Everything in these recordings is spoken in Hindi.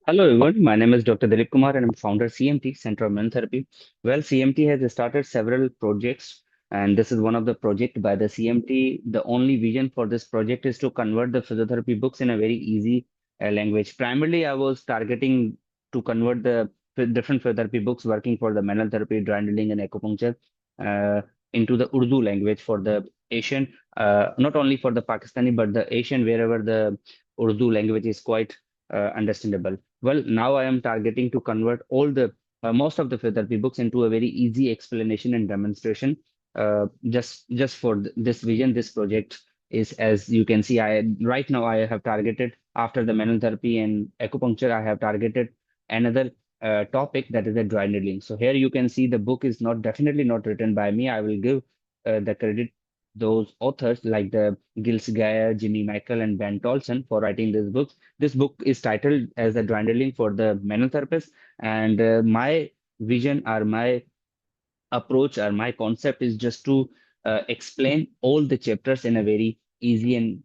Hello everyone, my name is Dr. Dilip Kumar and I'm founder CMT, Center of Men Therapy. Well, CMT has started several projects and this is one of the project by the CMT. The only vision for this project is to convert the physiotherapy books in a very easy language. Primarily, I was targeting to convert the different physiotherapy books working for the manual therapy, dry needling and acupuncture uh, into the Urdu language for the Asian, not only for the Pakistani, but the Asian wherever the Urdu language is quite understandable. Well, now I am targeting to convert all the most of the physiotherapy books into a very easy explanation and demonstration. Just for this vision, this project is, as you can see, I right now I have targeted after the manual therapy and acupuncture, I have targeted another topic that is the dry needling. So here you can see the book is not definitely not written by me. I will give the credit those authors like the Gils Geyer, Jimmy Michael, and Ben Tolson for writing this book. This book is titled as a dwindling for the manual therapist, and my vision or my approach or my concept is just to explain all the chapters in a very easy and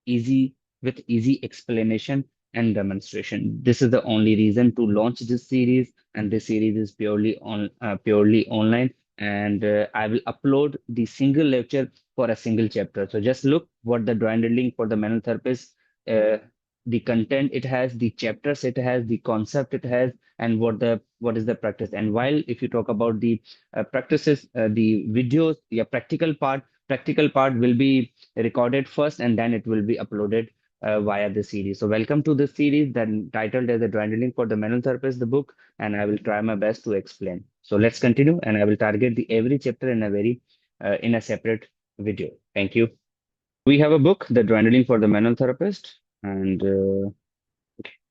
easy with easy explanation and demonstration. This is the only reason to launch this series, and this series is purely online. And I will upload the single lecture for a single chapter. So just look what the dwindling for the manual therapist, uh, the content it has, the chapters it has, the concept it has, and what is the practice. And while if you talk about the practices, the videos, yeah, practical part will be recorded first and then it will be uploaded via the series. So welcome to this series that titled as a dwindling for the manual therapist, the book, and I will try my best to explain. So let's continue and I will target the every chapter in a very in a separate video. Thank you. We have a book, The Dwindling for the Manual Therapist, and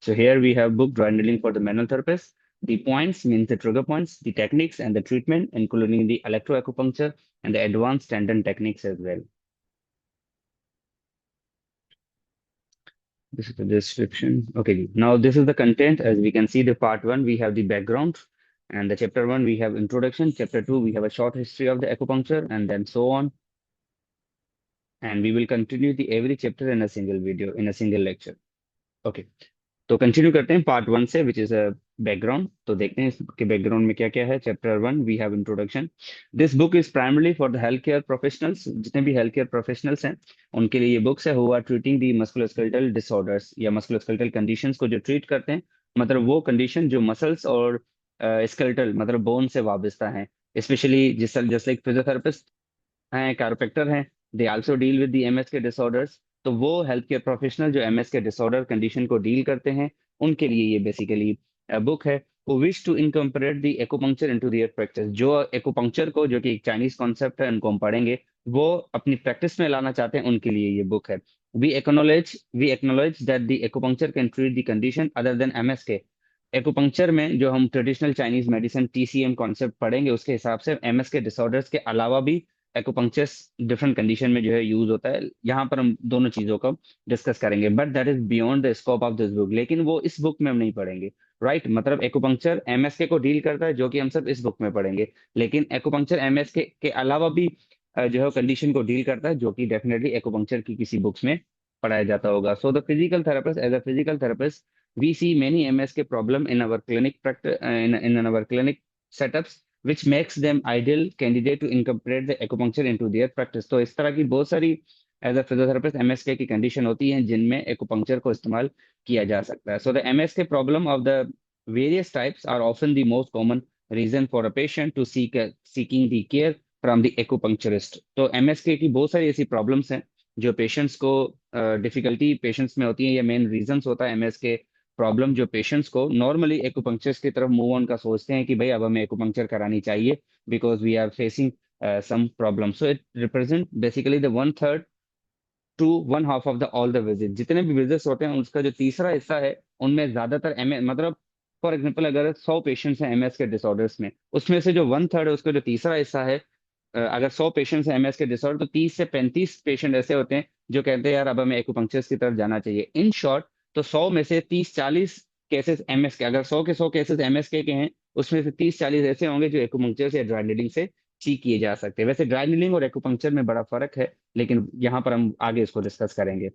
so here we have book Dwindling for the Manual Therapist. The points means the trigger points, the techniques and the treatment, including the electroacupuncture and the advanced tendon techniques as well. This is the description. Okay, now this is the content. As we can see, the part one, we have the background, and the chapter one, we have introduction. Chapter two, we have a short history of the acupuncture, and then so on. And we will continue the every chapter in a single video, in a single lecture. Okay, तो कंटिन्यू करते हैं पार्ट वन से विच इज अ बैकग्राउंड तो देखते हैं इसके बैकग्राउंड में क्या क्या है chapter one we have introduction this book is primarily for the health care professionals जितने भी हेल्थ केयर प्रोफेशनल्स हैं उनके लिए ये बुक्स है who are treating the musculoskeletal disorders या मस्कुलोस्केलेटल कंडीशंस को जो ट्रीट करते हैं मतलब वो कंडीशन जो मसल्स और स्केलेटल मतलब बोन से वाबस्ता है स्पेशली जैसे एक फिजियोथेरेपिस्ट हैं कैरोप्रैक्टर हैं they also deal with the MS के डिसऑर्डर्स तो वो हेल्थ केयर प्रोफेशनल जो एमएस के डिसऑर्डर कंडीशन को डील करते हैं उनके लिए ये बेसिकली बुक है वो wish to incorporate the acupuncture into their practice जो एक्यूपंक्चर को जो कि एक चाइनीज कॉन्सेप्ट है उनको हम पढ़ेंगे वो अपनी प्रैक्टिस में लाना चाहते हैं उनके लिए ये बुक है we acknowledge that the acupuncture can treat the condition other than MSK acupuncture में जो हम traditional Chinese medicine TCM concept पढ़ेंगे उसके हिसाब से एमएस के डिसऑर्डर्स के अलावा भी एक्यूपंक्चर्स डिफरेंट कंडीशन में जो है यूज होता है यहाँ पर हम दोनों चीजों को डिस्कस करेंगे but that is beyond the scope of this book लेकिन वो इस बुक में हम नहीं पढ़ेंगे राइट मतलब एक्यूपंक्चर एमएसके को डील करता है जो कि हम सब इस बुक में पढ़ेंगे लेकिन एक्यूपंक्चर एमएसके के अलावा भी जो है कंडीशन को डील करता है जो कि डेफिनेटली एक्यूपंक्चर की किसी बुक्स में पढ़ाया जाता होगा so the physical therapist as a physical therapist we see many MSK problem in our clinic practice in our clinic setups which makes them ideal candidate to incorporate the acupuncture into their practice तो इस तरह की बहुत सारी एज अ फिजियोथेरेपिस्ट एमएसके की कंडीशन होती हैं जिनमें एक्यूपंक्चर को इस्तेमाल किया जा सकता है so the MSK problem of the various types are often the most common reason for a patient to seeking the care from the acupuncturist तो एमएसके की बहुत सारी ऐसी प्रॉब्लम्स हैं जो पेशेंट्स को डिफिकल्टी पेशेंट्स में होती है या मेन रीजंस होता है एमएसके प्रॉब्लम जो पेशेंट्स को नॉर्मली एक्यूपंक्चर्स की तरफ मूव ऑन का सोचते हैं कि भाई अब हमें एक्यूपंक्चर करानी चाहिए because we are facing some problem so it represent basically the one third to one half of the all the visit जितने भी विजिट्स होते हैं उसका जो तीसरा हिस्सा है उनमें ज्यादातर एम मतलब फॉर एग्जाम्पल अगर 100 पेशेंट्स हैं एमएस के डिसऑर्डर्स में उसमें से जो वन थर्ड है उसका जो तीसरा हिस्सा है अगर 100 पेशेंट्स हैं एमएस के डिसऑर्डर तो 30 से 35 पेशेंट ऐसे होते हैं जो कहते हैं यार अब हमें एक्यूपंक्चर्स की तरफ जाना चाहिए इन शॉर्ट तो 100 में से 30-40 केसेस एमएस के अगर 100 के 100 केसेस एमएसके के हैं उसमें से 30-40 ऐसे होंगे जो एक्यूपंक्चर या ड्राई नीडिंग से ठीक किए जा सकते हैं वैसे ड्राई नीडिंग और एक्यूपंक्चर में बड़ा फर्क है लेकिन यहाँ पर हम आगे इसको डिस्कस करेंगे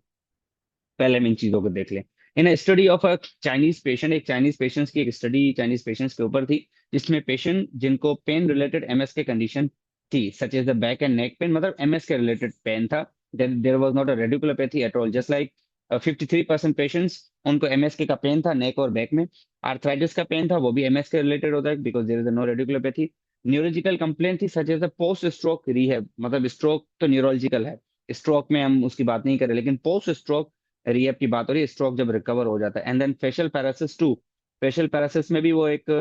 पहले हम इन चीजों को देख लें in study of a Chinese patient, एक चाइनीज पेशेंट्स की एक स्टडी चाइनीज पेशेंट्स के ऊपर थी, जिसमें पेशेंट जिनको पेन रिलेटेड एमएस के कंडीशन थी, such as the back and neck pain, मतलब एमएस के रिलेटेड पेन था, there was not a radiculopathy at all, just like 53% patients उनको एमएसके का पेन था नेक और बैक में। आर्थराइटिस का पेन था, वो भी एमएस के रिलेटेड होता है because there is no radiculopathy. Neurological complaint थी such as the post stroke rehab, मतलब स्ट्रोक तो न्यूरोलॉजिकल है, स्ट्रोक में हम उसकी बात नहीं करें, लेकिन पोस्ट स्ट्रोक रिहैब की बात हो रही है, स्ट्रोक जब रिकवर हो जाता है। And then facial paresis too, facial paresis में भी वो एक,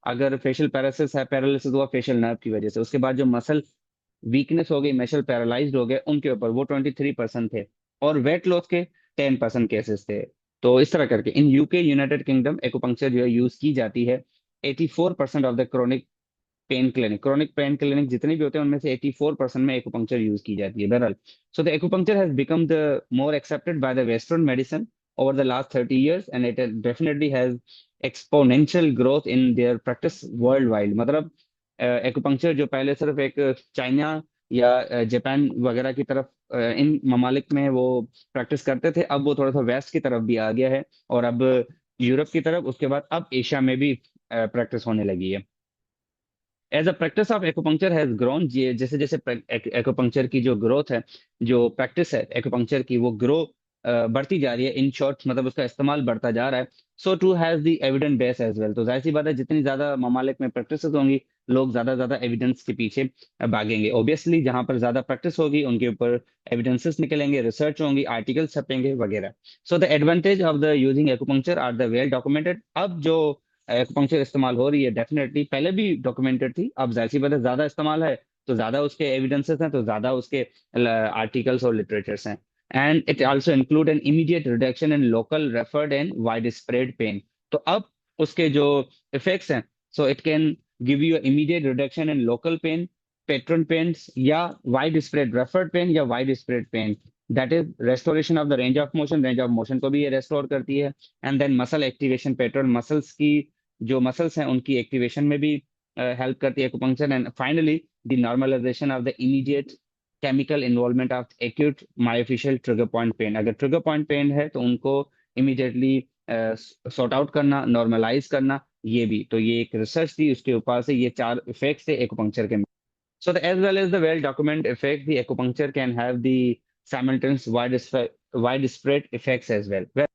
अगर फेशियल पैरासिस है, पैरालिसिस हुआ फेशियल नर्व की वजह से, उसके बाद जो मसल वीकनेस हो गई, मसल पैरालाइज्ड हो गए, उनके ऊपर वो 23% थे, और वेट लॉस के 10% केसेस थे। तो इस तरह करके in UK, United kingdom, acupuncture जो है यूज की जाती है 84% of the chronic pain clinic जितने भी होते हैं उनमें से 84% में एक्यूपंक्चर यूज की जाती है बहरहाल। So the acupuncture has become the more accepted by the western medicine over the last 30 years, and it definitely has exponential growth in their practice worldwide। मतलब एक्यूपंक्चर जो पहले सिर्फ एक चाइना या जापान वगैरह की तरफ, इन ममालिक में वो प्रैक्टिस करते थे, अब वो थोड़ा सा वेस्ट की तरफ भी आ गया है, और अब यूरोप की तरफ, उसके बाद अब एशिया में भी प्रैक्टिस होने लगी है। As a practice of acupuncture has grown, जैसे जैसे एक्यूपंक्चर की जो ग्रोथ है, जो प्रैक्टिस है एक्यूपंक्चर की, वो ग्रो बढ़ती जा रही है, इन शॉर्ट मतलब उसका इस्तेमाल बढ़ता जा रहा है। So too has the evidence base as well, तो जाहिर सी बात है जितनी ज्यादा ममालिक में प्रैक्टिस होंगी, लोग ज्यादा ज्यादा एविडेंस के पीछे भागेंगे। ऑब्वियसली जहां पर ज्यादा प्रैक्टिस होगी उनके ऊपर एविडेंसेस निकलेंगे, रिसर्च होंगी, आर्टिकल छपेंगे वगैरह। So the advantage of the using acupuncture are the well documented. अब जो एक्यूपंक्चर इस्तेमाल हो रही है, डेफिनेटली पहले भी डॉक्यूमेंटेड थी, अब जाहिर सी बात है ज्यादा इस्तेमाल है तो ज्यादा उसके एविडेंसेस हैं, तो ज्यादा उसके आर्टिकल्स और लिटरेचर्स हैं। And it also include an immediate reduction in local referred and wide spread pain. तो अब उसके जो इफेक्ट्स हैं, so it can give you immediate reduction in local pain, pattern pain, या वाइड स्प्रेड रेफर्ड पेन, या wide spread pain. That is restoration of the range of motion को भी ये रेस्टोर करती है। And then muscle activation pattern, muscles की जो मसल्स हैं उनकी एक्टिवेशन में भी हेल्प करती है acupuncture. And finally the normalization of the immediate chemical involvement of acute myofascial trigger point pain. अगर ट्रिगर पॉइंट पेन है तो उनको इमीडिएटली सॉर्ट आउट करना, नॉर्मलाइज करना, ये भी तो ये एक रिसर्च थी, उसके ऊपर से ये चार इफेक्ट्स थे एक्यूपंक्चर के। So as well as the well-documented effect, the acupuncture can have the simultaneous widespread effects as well. Well,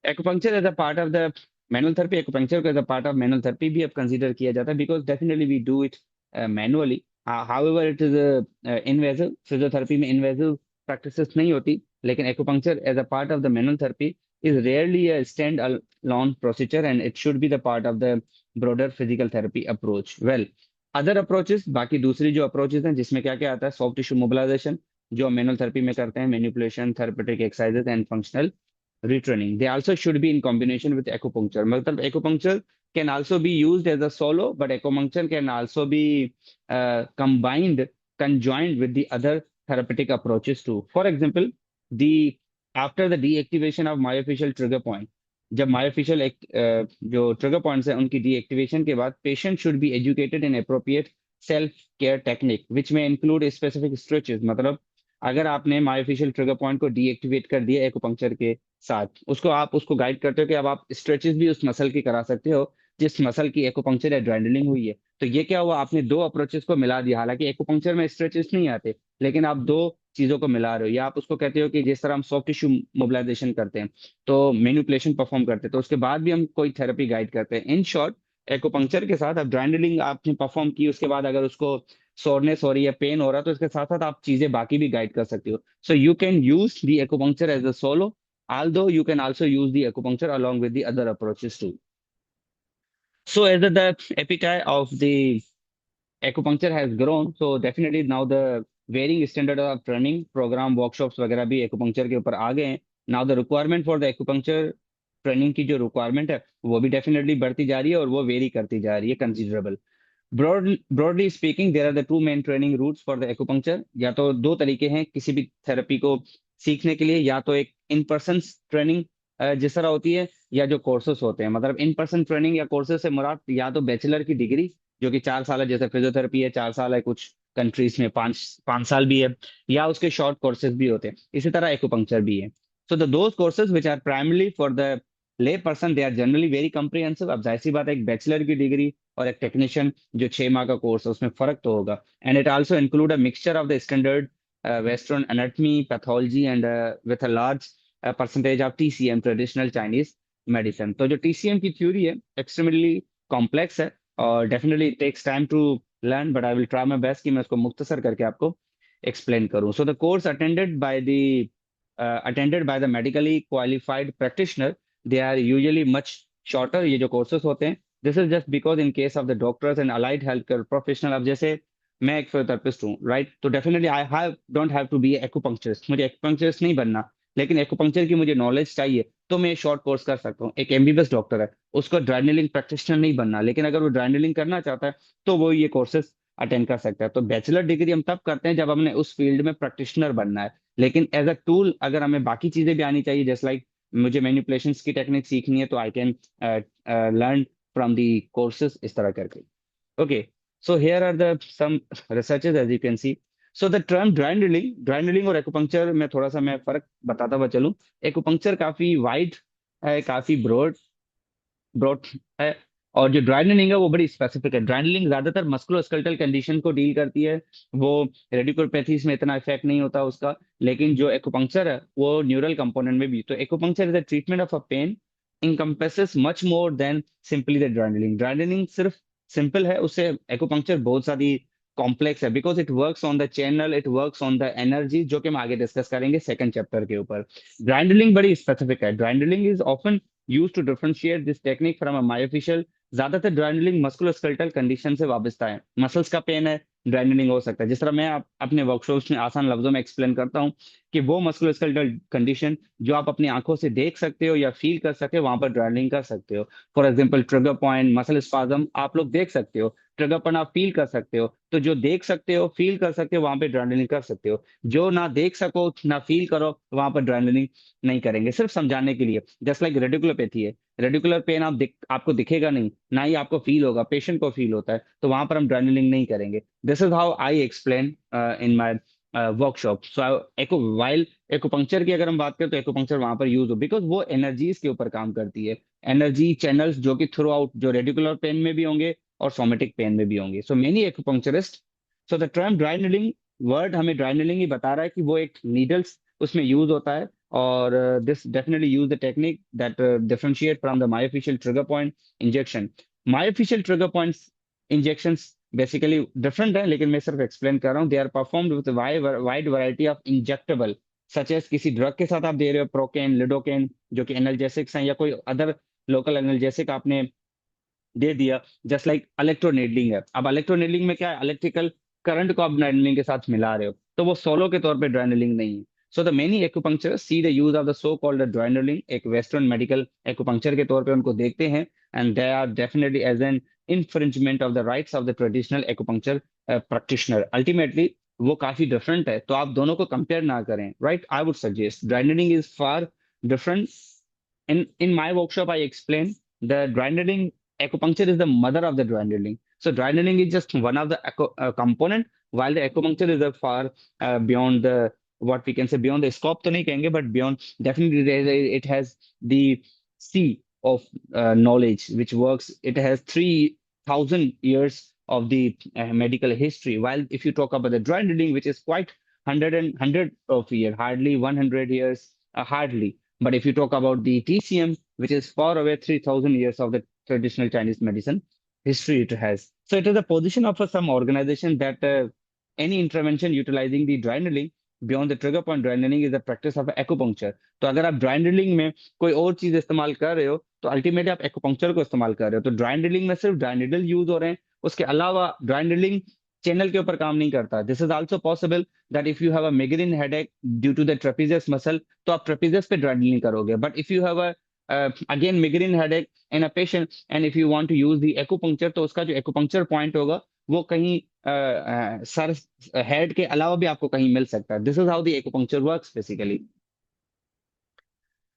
acupuncture as a part of the manual therapy, acupuncture को as a part of manual therapy भी अब consider किया जाता है, because definitely we do it manually. However, it is a invasive, physiotherapy में invasive practices नहीं होती, लेकिन acupuncture as a part of the manual therapy is rarely a stand-alone procedure, and it should be the part of the broader physical therapy approach. Well, other approaches, बाकी दूसरी जो अप्रोचेस हैं जिसमें क्या क्या आता है, सॉफ्ट टिश्यू मोबिलाइजेशन जो मैनुअल थेरेपी में करते हैं, manipulation, therapeutic exercises and functional retraining. They also should be in combination with acupuncture. मतलब acupuncture can also be used as a solo, but acupuncture can also be conjoined with the other therapeutic approaches too. For example, the after the deactivation of myofascial trigger point, जब myofascial जो trigger points है उनकी deactivation के बाद, patient should be educated in appropriate self care technique, which may include specific stretches। मतलब अगर आपने मायोफिशियल ट्रिगर पॉइंट को डीएक्टिवेट कर दिया एक्यूपंक्चर के साथ, उसको आप उसको गाइड करते हो कि अब आप स्ट्रेचेस भी उस मसल की करा सकते हो जिस मसल की एक्यूपंक्चर या ड्रैंडलिंग हुई है। तो ये क्या हुआ, आपने दो अप्रोचेस को मिला दिया। हालांकि एक्यूपंक्चर में स्ट्रेचेस नहीं आते, लेकिन आप दो चीजों को मिला रहे हो। या आप उसको कहते हो कि जिस तरह हम सॉफ्ट टिश्यू मोबिलाइजेशन करते हैं, तो मैनिपुलेशन परफॉर्म करते हैं, तो उसके बाद भी हम कोई थेरेपी गाइड करते हैं। इन शॉर्ट, एक्यूपंक्चर के साथ अब ड्रैंडलिंग आपने परफॉर्म की, उसके बाद अगर उसको सोरनेस हो रही है, पेन हो रहा है, तो इसके साथ साथ आप चीजें बाकी भी गाइड कर सकते हो। So you can use the acupuncture as a solo, although you can also use the acupuncture along with the other approaches too. So as the epitome of the acupuncture has grown, so definitely now the varying standard of training program workshops वगैरह भी acupuncture के ऊपर आ गए हैं। Now the requirement for the acupuncture training की जो requirement है वो भी definitely बढ़ती जा रही है, और वो वेरी करती जा रही है considerable। Broadly speaking, there are the two main training routes for the acupuncture। या तो दो तरीके हैं किसी भी थेरेपी को सीखने के लिए, या तो एक इन पर्सन ट्रेनिंग जिस तरह होती है, या जो कोर्सेस होते हैं। मतलब इन पर्सन ट्रेनिंग या कोर्सेज से मुराद या तो बैचलर की डिग्री जो कि 4 साल है, जैसे फिजियोथेरेपी है 4 साल है, कुछ कंट्रीज में 5 5 साल भी है, या उसके शॉर्ट कोर्सेज भी होते हैं। इसी तरह एक्यूपंक्चर भी है। So the those courses which are primarily for the lay person they are generally very comprehensive. अब जाहिर सी बात है, एक बैचलर की डिग्री और एक टेक्नीशियन जो 6 माह का कोर्स है उसमें फर्क तो होगा। And it also include a mixture of the standard western anatomy pathology and with a large percentage of TCM traditional Chinese medicine. तो जो टीसीएम की थ्योरी है एक्सट्रीमली कॉम्प्लेक्स है और definitely it takes time to learn, but I will try my best कि मैं उसको मुख्तसर करके आपको explain करूं। So the course attended by the medically qualified practitioner, they are usually much shorter। ये जो courses होते हैं, this is just because in case of the doctors and allied healthcare professional। अब जैसे मैं एक फिजियोथेरेपिस्ट हूँ, राइट, तो definitely I have don't have to be acupuncturist, मुझे एक्यूपंक्चरिस्ट नहीं बनना, लेकिन एक्यूपंक्चर की मुझे नॉलेज चाहिए तो मैं शॉर्ट कोर्स कर सकता हूँ। एक एमबीबीएस डॉक्टर है, उसको ड्राइनलिंग प्रैक्टिशनर नहीं बनना, लेकिन अगर वो ड्राइनलिंग करना चाहता है तो वो ये कोर्सेज अटेंड कर सकता है। तो बैचलर डिग्री हम तब करते हैं जब हमने उस फील्ड में प्रैक्टिशनर बनना है, लेकिन एज अ टूल अगर हमें बाकी चीजें भी आनी चाहिए, जैसे लाइक मुझे मैनिपुलेशंस की टेक्निक सीखनी है तो I can learn from the courses, इस तरह करके। Okay, so here are the some researches as you can see. So the term dry needling और एक्यूपंक्चर में थोड़ा सा मैं फर्क बताता हुआ चलूं। एक्यूपंक्चर काफी वाइड है, काफी ब्रॉड ब्रॉड है, और जो ड्राइनलिंग है वो बड़ी स्पेसिफिक है। ड्राइनलिंग ज्यादातर मस्कुलोस्केलेटल कंडीशन को डील करती है, वो रेडिकुलोपैथीज में इतना इफेक्ट नहीं होता उसका। लेकिन जो एक्यूपंक्चर है वो न्यूरल कंपोनेंट में भी। तो acupuncture is the treatment of a pain encompasses much more than simply the dry needling. Dry needling सिर्फ सिंपल है, उससे एक्यूपंक्चर बहुत सारी कॉम्प्लेक्स है, because it works on the channel, it works on the energy, जो कि हम आगे डिस्कस करेंगे सेकंड चैप्टर के ऊपर। ग्राइंडलिंग बड़ी स्पेसिफिक है। Dry needling is often use to differentiate this technique from a myofascial. ज्यादातर ग्राइंडलिंग मस्कुलोस्केलेटल कंडीशन से वाबस्ता है। मसल्स का पेन है, ग्राइंडलिंग हो सकता है। जिस तरह मैं अपने वर्कशॉप्स में आसान लफ्जों में एक्सप्लेन करता हूँ कि वो मस्कुलोस्केलेटल कंडीशन जो आप अपनी आंखों से देख सकते हो या फील कर सकते हो, वहां पर ग्राइंडलिंग कर सकते हो। For example trigger point, muscle spasm आप लोग देख सकते हो, ट्रिगर पॉइंट आप फील कर सकते हो। तो जो देख सकते हो, फील कर सकते हो, वहां पे ग्राइंडलिंग कर सकते हो। जो ना देख सको ना फील करो, वहां पर ग्राइंडलिंग नहीं करेंगे, सिर्फ समझाने के लिए। जस्ट लाइक रेडिकुलोपैथी है, रेडिकुलर पेन आपको दिखेगा नहीं, ना ही आपको फील होगा, पेशेंट को फील होता है, तो वहां पर हम ड्राइनलिंग नहीं करेंगे। This is how I explain in my workshop. So echo while acupuncture की अगर हम बात करें तो एक्यूपंक्चर वहां पर यूज हो, बिकॉज वो एनर्जीज के ऊपर काम करती है। एनर्जी चैनल्स जो कि थ्रू आउट जो रेडिकुलर पेन में भी होंगे और सोमेटिक पेन में भी होंगे। So many acupuncturist, so the term dry needling, word हमें ड्राइनलिंग ही बता रहा है कि वो एक नीडल्स उसमें यूज होता है। और this definitely use the technique that differentiate from the myofascial trigger point injection। myofascial trigger points injections basically different है, लेकिन मैं सिर्फ एक्सप्लेन कर रहा हूँ। They are performed with wide variety of injectable, such as किसी ड्रग के साथ आप दे रहे हो, प्रोकेन, लिडोकेन जो कि एनाल्जेसिक्स हैं, या कोई अदर लोकल एनाल्जेसिक आपने दे दिया। जस्ट लाइक इलेक्ट्रोनेडलिंग है। अब इलेक्ट्रोनेडलिंग में क्या है, इलेक्ट्रिकल करंट को आप ड्राइनलिंग के साथ मिला रहे हो, तो वो सोलो के तौर पे ड्राइनलिंग नहीं है। So the many acupuncture see the use of the so called dry needling एक वेस्टर्न मेडिकल एक्यूपंक्चर के तौर पे उनको देखते हैं, and they are definitely as an infringement of the rights of the traditional acupuncture practitioner. Ultimately वो काफी डिफरेंट है, तो आप दोनों को कंपेयर ना करें, right. I would suggest dry needling is far different. In my workshop I explain the dryneedling, acupuncture is the mother of the dryneedling. So dryneedling is just one of the component, while the acupuncture is a far beyond the, what we can say, beyond the scope तो नहीं कहेंगे, but beyond, definitely it has the sea of knowledge which works. It has 3,000 years of the medical history, while if you talk about the dryneedling, which is quite 100 of year, hardly 100 years, hardly. But if you talk about the TCM, which is far away 3,000 years of the traditional Chinese medicine history it has. So it is a position of some organization that any intervention utilizing the dry needling beyond the trigger point dry needling is the practice of acupuncture। तो अगर आप ड्राई needling में कोई और चीज इस्तेमाल कर रहे हो तो अल्टीमेटली आप एक्यूपंक्चर को इस्तेमाल कर रहे हो। तो ड्राई needling में सिर्फ ड्राई needle यूज हो रहे हैं, उसके अलावा ड्राई needling चैनल के ऊपर काम नहीं करता। This is also possible that if you have a migraine headache due to the trapezius muscle, तो आप ट्रेपीजियस पे ड्राइडलिंग करोगे। But if you have a again migraine headache in a patient and if you want to use the acupuncture, तो उसका जो एक्यूपंक्चर पॉइंट होगा वो कहीं सर हेड के अलावा भी आपको कहीं मिल सकता है। This is how the acupuncture works basically.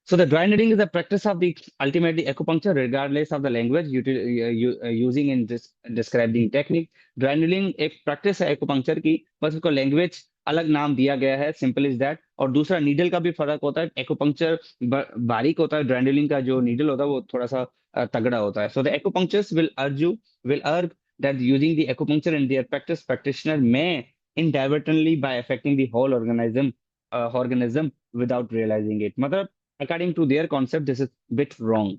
So the dry needling is the practice of the ultimately acupuncture, regardless of the language using in this describe the technique। Dry needling एक practice है acupuncture की, बस उसको language अलग नाम दिया गया है, सिंपल इज दैट। और दूसरा, नीडल का भी फर्क होता है। एक्यूपंक्चर बारीक होता है, ड्रैंडलिंग का जो नीडल होता है वो थोड़ा सा तगड़ा होता है। सो द एक्यूपंक्चर्स विल अर्ग that using the acupuncture in their practice, practitioner may inadvertently by affecting the whole organism without realizing it. मतलब according to their concept, this is bit wrong.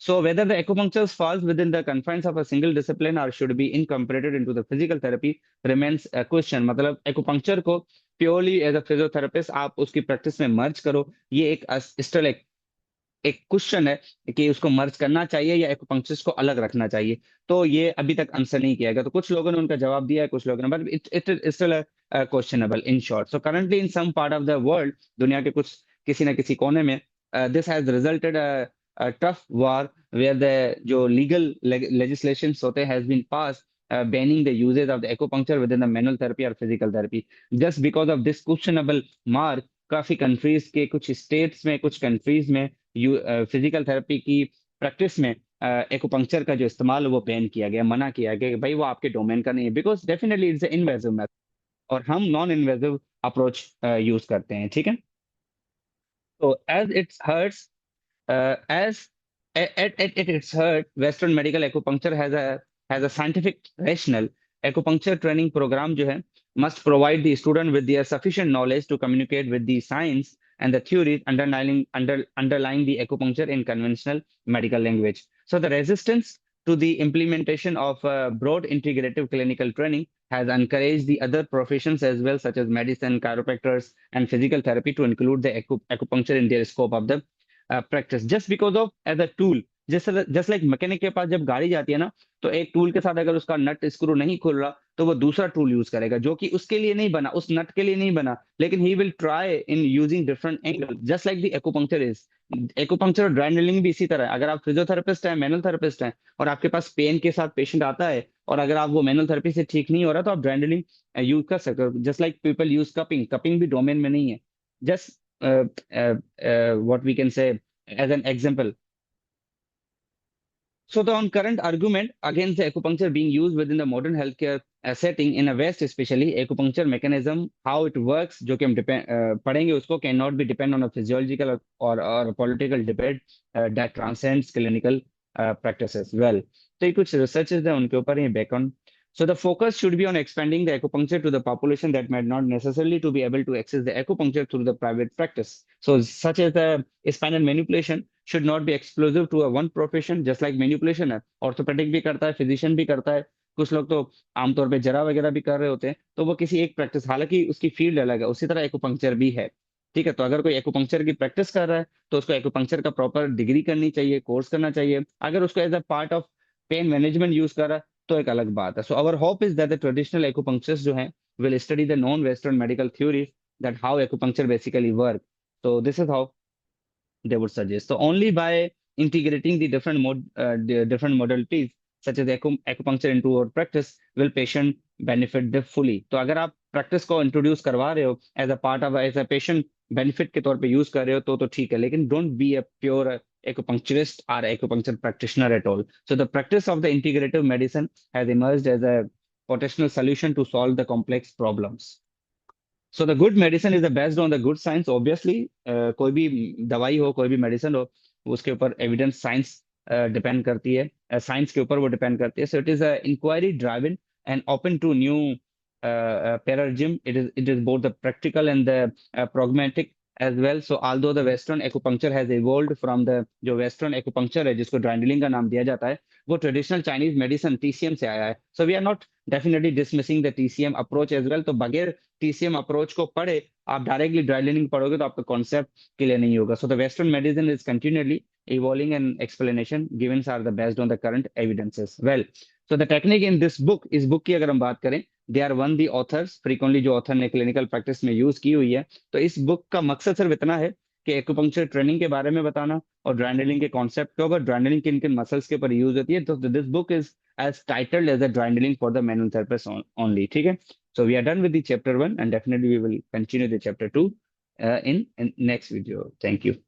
So whether the acupuncture falls within the confines of a single discipline or should be incorporated into the physical therapy remains a question. मतलब acupuncture को purely as a physiotherapist आप उसकी प्रैक्टिस में मर्ज करो, ये एक स्टिल एक क्वेश्चन है कि उसको मर्ज करना चाहिए या एक्यूपंक्चर्स को अलग रखना चाहिए। तो ये अभी तक आंसर नहीं किया गया। तो कुछ लोगों ने उनका जवाब दिया है, कुछ लोगों ने, but it it still questionable in short. So currently in some part of the world, दुनिया के कुछ किसी न किसी कोने में, this has resulted tough war where the जो लीगल लेजिस्लेशंस होते has been pass banning the uses of the acupuncture within the manual therapy or physical therapy just because of this questionable mark। काफी कंट्रीज के कुछ स्टेट्स में, कुछ कंट्रीज में फिजिकल थेरेपी की प्रैक्टिस में एक्यूपंक्चर का जो इस्तेमाल है वो बैन किया गया, मना किया गया कि भाई वो आपके डोमेन का नहीं है, because definitely it's invasive method और हम नॉन इन्वेजिव अप्रोच यूज करते हैं। ठीक है। तो as it's hurts as at its heart, Western medical acupuncture has a scientific rationale. Acupuncture training program जो है must provide the student with their sufficient knowledge to communicate with the science and the theories underlying the acupuncture in conventional medical language. So the resistance to the implementation of broad integrative clinical training has encouraged the other professions as well, such as medicine, chiropractors, and physical therapy, to include the acupuncture in their scope of the practice just because of as a tool. Just like mechanic के पास जब गाड़ी जाती है ना, तो एक टूल के साथ अगर उसका नट स्क्रू नहीं खुल रहा तो वो दूसरा टूल यूज करेगा जो कि उसके लिए नहीं बना, उस नट के लिए नहीं बना, लेकिन he will try in using different angle, just like the acupuncture is. Acupuncture और ड्राइनलिंग भी इसी तरह है। अगर आप फिजियोथेरेपिस्ट हैं, मैनुअल थेरेपिस्ट हैं, और आपके पास पेन के साथ पेशेंट आता है, और अगर आप वो मैनुअल थेरेपी से ठीक नहीं हो रहा तो आप ड्राइनलिंग यूज कर सकते हो। Just like people use cupping, cupping भी डोमेन में नहीं है। Just what we can say as an example. So the on current argument against the acupuncture being used within the modern healthcare setting in a West, especially acupuncture mechanism, how it works, जो कि हम पढ़ेंगे उसको, cannot be depend on a physiological or a political debate that transcends clinical practices. Well, तो ये कुछ researches है उनके ऊपर, ये background. So the focus should be on expanding the acupuncture to the population that might not necessarily to be able to access the acupuncture through the private practice. So such as the spinal manipulation should not be exclusive to a one profession, just like manipulation है, ऑर्थोपेडिक भी करता है, फिजिशियन भी करता है, कुछ लोग तो आमतौर पे जरा वगैरह भी कर रहे होते हैं, तो वो किसी एक प्रैक्टिस, हालांकि उसकी फील्ड अलग है, उसी तरह एक्यूपंक्चर भी है। ठीक है। तो अगर कोई एक्यूपंक्चर की प्रैक्टिस कर रहा है तो उसको एक्यूपंक्चर का प्रॉपर डिग्री करनी चाहिए, कोर्स करना चाहिए। अगर उसको as a part of pain management use कर रहा है तो एक अलग बात है। So our hope is that the traditional acupunctures जो है will study the non western medical theories that how acupuncture basically work. So this is how they would suggest. So only by integrating the different modalities such as acupuncture into our practice will patient benefit the fully। तो अगर आप प्रैक्टिस को इंट्रोड्यूस करवा रहे हो as a part of, as a patient benefit के तौर पे यूज कर रहे हो तो ठीक है, लेकिन don't be a pure acupuncturist or acupuncture practitioner at all। So the practice of the integrative medicine has emerged as a potential solution to solve the complex problems। So the good medicine is the based on the good science. Obviously कोई भी दवाई हो, कोई भी मेडिसिन हो, उसके ऊपर एविडेंस साइंस डिपेंड करती है, साइंस के ऊपर वो डिपेंड करती है। So it is inquiry driven and open to new paradigm। It is both the practical and the pragmatic as well। So although the western acupuncture has evolved from the, जो western acupuncture है जिसको ड्राइंडलिंग का नाम दिया जाता है, वो ट्रेडिशनल चाइनीज मेडिसिन टीसीएम से आया है। So we are not definitely dismissing the TCM approach as well. तो बगैर टीसीएम अप्रोच को पढ़े आप डायरेक्टली ड्राइलिनिंग पढ़ोगे तो आपका कॉन्सेप्ट क्लियर नहीं होगा। So the western medicine is continually evolving and explanation given are the based on the current evidences। Well, so the technique in this book, इस बुक की अगर हम बात करें, they are one the authors, frequently जो ऑथर ने क्लिनिकल प्रैक्टिस में यूज की हुई है। तो इस बुक का मकसद सिर्फ इतना है कि एक्यूपंक्चर ट्रेनिंग के बारे में बताना और ड्राइंडलिंग के कॉन्सेप्ट के ऊपर, ड्राइंडलिंग किन किन मसल्स के ऊपर यूज होती है। तो this book is as titled as a drawing for the manual therapist only। ठीक है। So we are done with the chapter 1 and definitely we will continue the chapter 2 in next video। Thank you।